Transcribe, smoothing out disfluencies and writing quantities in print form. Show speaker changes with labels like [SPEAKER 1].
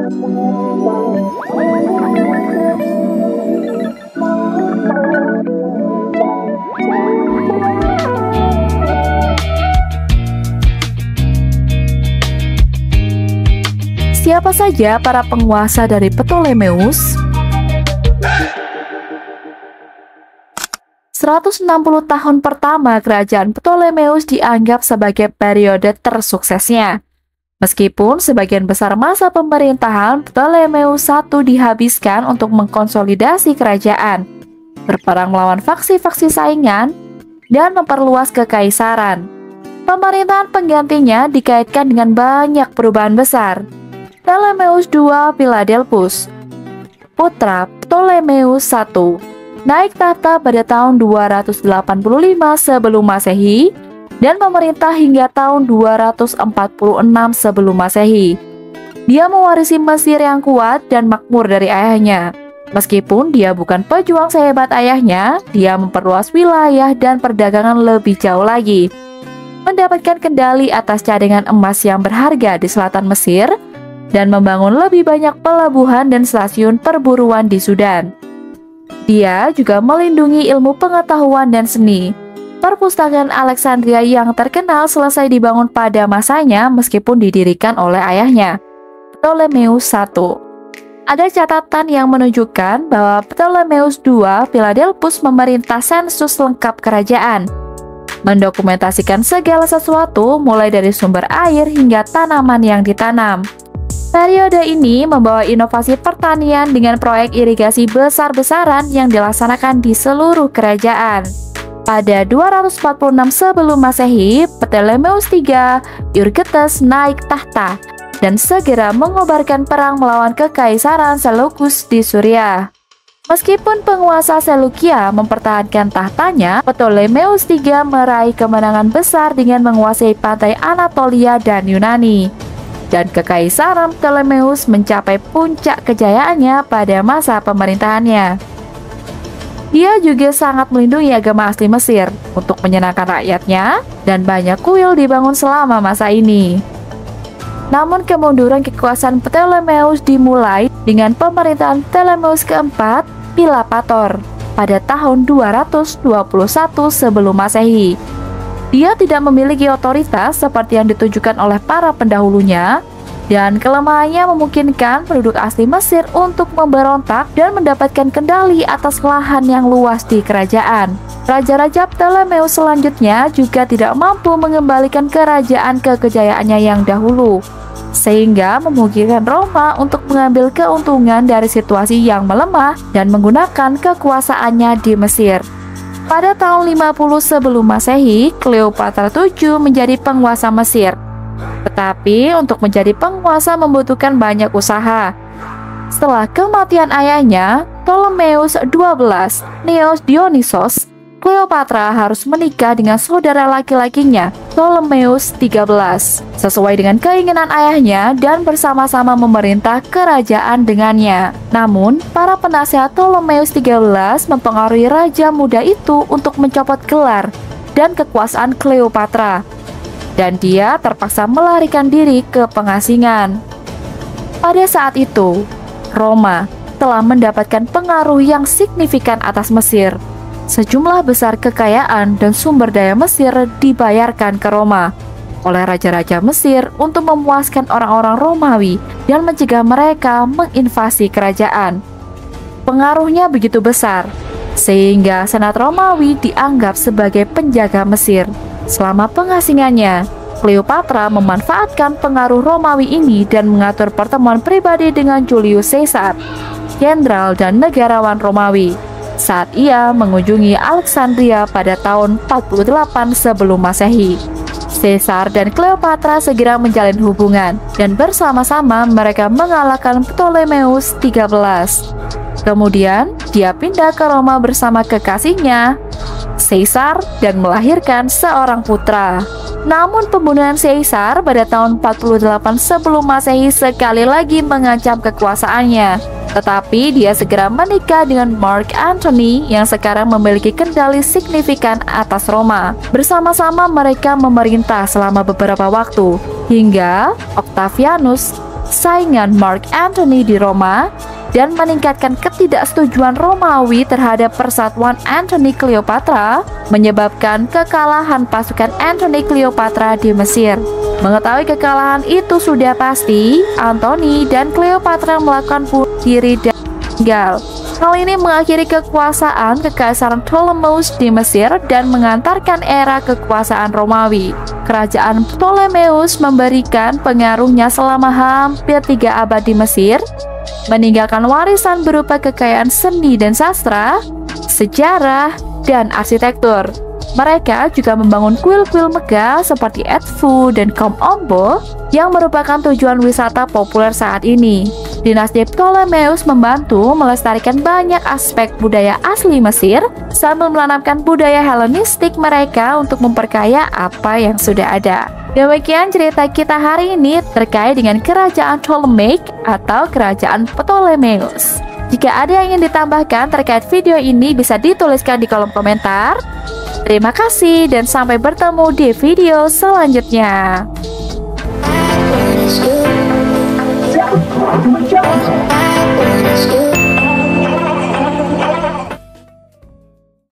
[SPEAKER 1] Siapa saja para penguasa dari Ptolemeus? 160 tahun pertama kerajaan Ptolemeus dianggap sebagai periode tersuksesnya. Meskipun sebagian besar masa pemerintahan Ptolemeus I dihabiskan untuk mengkonsolidasi kerajaan, berperang melawan faksi-faksi saingan, dan memperluas kekaisaran. Pemerintahan penggantinya dikaitkan dengan banyak perubahan besar. Ptolemeus II Philadelphus, putra Ptolemeus I, naik tahta pada tahun 285 sebelum Masehi dan memerintah hingga tahun 246 sebelum Masehi. Dia mewarisi Mesir yang kuat dan makmur dari ayahnya. Meskipun dia bukan pejuang sehebat ayahnya, dia memperluas wilayah dan perdagangan lebih jauh lagi. Mendapatkan kendali atas cadangan emas yang berharga di selatan Mesir, dan membangun lebih banyak pelabuhan dan stasiun perburuan di Sudan. Dia juga melindungi ilmu pengetahuan dan seni. Perpustakaan Alexandria yang terkenal selesai dibangun pada masanya meskipun didirikan oleh ayahnya, Ptolemeus I. Ada catatan yang menunjukkan bahwa Ptolemeus II Philadelphus memerintah sensus lengkap kerajaan, mendokumentasikan segala sesuatu mulai dari sumber air hingga tanaman yang ditanam. Periode ini membawa inovasi pertanian dengan proyek irigasi besar-besaran yang dilaksanakan di seluruh kerajaan. Pada 246 sebelum Masehi, Ptolemeus III Euergetes naik tahta dan segera mengobarkan perang melawan kekaisaran Seleukus di Suriah. Meskipun penguasa Seleukia mempertahankan tahtanya, Ptolemeus III meraih kemenangan besar dengan menguasai pantai Anatolia dan Yunani. Dan kekaisaran Ptolemeus mencapai puncak kejayaannya pada masa pemerintahannya. Dia juga sangat melindungi agama asli Mesir untuk menyenangkan rakyatnya, dan banyak kuil dibangun selama masa ini. Namun kemunduran kekuasaan Ptolemeus dimulai dengan pemerintahan Ptolemeus keempat, Philopator, pada tahun 221 sebelum Masehi. Dia tidak memiliki otoritas seperti yang ditujukan oleh para pendahulunya, dan kelemahannya memungkinkan penduduk asli Mesir untuk memberontak dan mendapatkan kendali atas lahan yang luas di kerajaan. Raja-raja Ptolemeus selanjutnya juga tidak mampu mengembalikan kerajaan ke kejayaannya yang dahulu, sehingga memungkinkan Roma untuk mengambil keuntungan dari situasi yang melemah dan menggunakan kekuasaannya di Mesir. Pada tahun 50 sebelum Masehi, Cleopatra VII menjadi penguasa Mesir. Tetapi untuk menjadi penguasa membutuhkan banyak usaha. Setelah kematian ayahnya, Ptolemeus XII, Neos Dionysos, Cleopatra harus menikah dengan saudara laki-lakinya, Ptolemeus XIII, sesuai dengan keinginan ayahnya dan bersama-sama memerintah kerajaan dengannya. Namun, para penasehat Ptolemeus XIII mempengaruhi raja muda itu untuk mencopot gelar dan kekuasaan Cleopatra, dan dia terpaksa melarikan diri ke pengasingan. Pada saat itu, Roma telah mendapatkan pengaruh yang signifikan atas Mesir. Sejumlah besar kekayaan dan sumber daya Mesir dibayarkan ke Roma oleh raja-raja Mesir untuk memuaskan orang-orang Romawi dan mencegah mereka menginvasi kerajaan. Pengaruhnya begitu besar, sehingga Senat Romawi dianggap sebagai penjaga Mesir. Selama pengasingannya, Cleopatra memanfaatkan pengaruh Romawi ini dan mengatur pertemuan pribadi dengan Julius Caesar, jenderal dan negarawan Romawi, saat ia mengunjungi Alexandria pada tahun 48 sebelum Masehi. Caesar dan Cleopatra segera menjalin hubungan, dan bersama-sama mereka mengalahkan Ptolemeus XIII. Kemudian, dia pindah ke Roma bersama kekasihnya, Caesar, dan melahirkan seorang putra. Namun pembunuhan Caesar pada tahun 48 sebelum Masehi sekali lagi mengancam kekuasaannya. Tetapi dia segera menikah dengan Mark Antony yang sekarang memiliki kendali signifikan atas Roma. Bersama-sama mereka memerintah selama beberapa waktu, hingga Octavianus saingan Mark Antony di Roma dan meningkatkan ketidaksetujuan Romawi terhadap persatuan Antony Cleopatra, menyebabkan kekalahan pasukan Antony Cleopatra di Mesir. Mengetahui kekalahan itu sudah pasti, Antony dan Cleopatra melakukan bunuh diri dan meninggal. Hal ini mengakhiri kekuasaan Kekaisaran Ptolemeus di Mesir dan mengantarkan era kekuasaan Romawi. Kerajaan Ptolemeus memberikan pengaruhnya selama hampir 3 abad di Mesir, meninggalkan warisan berupa kekayaan seni dan sastra, sejarah, dan arsitektur. Mereka juga membangun kuil-kuil megah seperti Edfu dan Kom Ombo yang merupakan tujuan wisata populer saat ini. Dinasti Ptolemeus membantu melestarikan banyak aspek budaya asli Mesir sambil menanamkan budaya Helenistik mereka untuk memperkaya apa yang sudah ada. Demikian cerita kita hari ini terkait dengan Kerajaan Ptolemaic atau Kerajaan Ptolemeus. Jika ada yang ingin ditambahkan terkait video ini bisa dituliskan di kolom komentar. Terima kasih dan sampai bertemu di video selanjutnya.